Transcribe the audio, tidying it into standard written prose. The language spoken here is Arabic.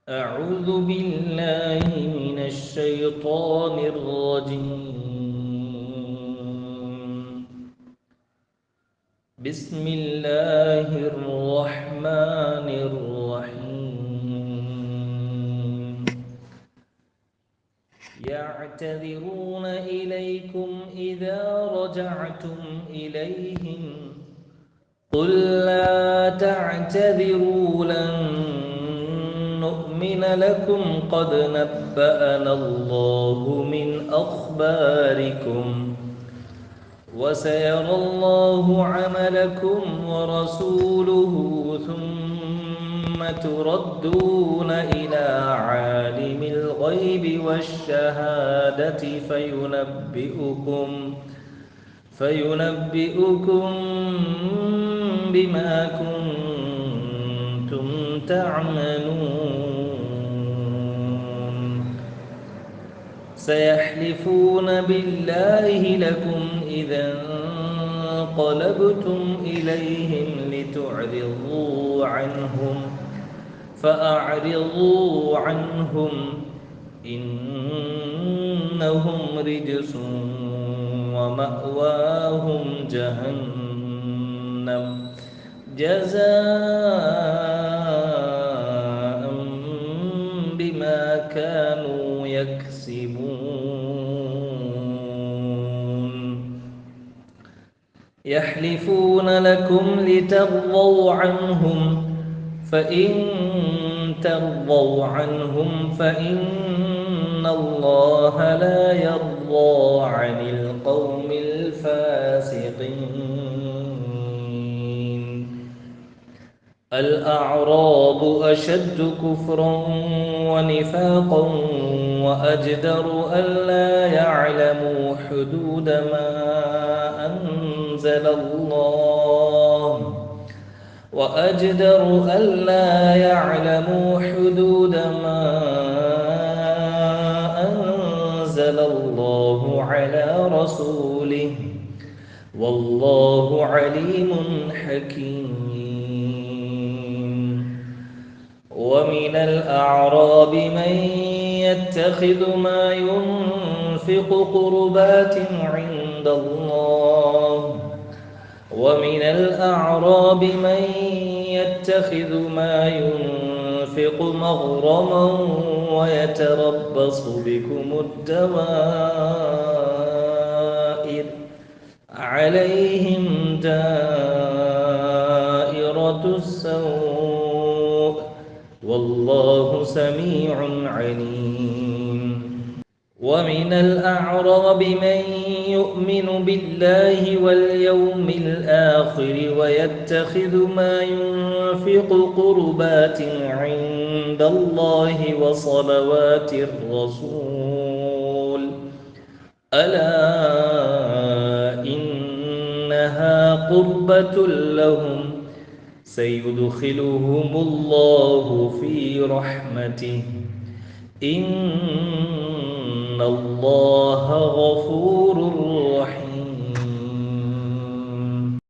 أعوذ بالله من الشيطان الرجيم. بسم الله الرحمن الرحيم. يعتذرون إليكم إذا رجعتم إليهم قل لا تعتذروا لن نؤمن لكم قد نبأنا الله من أخباركم وسيرى الله عملكم ورسوله ثم تردون إلى عالم الغيب والشهادة فينبئكم بما كنتم تعملون. سيحلفون بالله لكم إذا انقلبتم إليهم لتعرضوا عنهم فأعرضوا عنهم إنهم رجس ومأواهم جهنم جزاء بما كانوا يكسبون. يحلفون لكم لترضوا عنهم فإن ترضوا عنهم فإن الله لا يرضى عن القوم الفاسقين. الأعراب أشد كفرا ونفاقا وأجدر ألا يعلموا حدود ما أنزل الله على رسوله والله عليم حكيم. ومن الأعراب من يتخذ ما ينفق قربات عند الله مغرما ويتربص بكم الدوائر عليهم دائرة السوء والله سميع عليم. ومن الأعراب من يؤمن بالله واليوم الآخر ويتخذ ما ينفق قربات عند الله وصلوات الرسول ألا إنها قربة لهم سيدخلهم الله في رحمته إن الله غفور رحيم.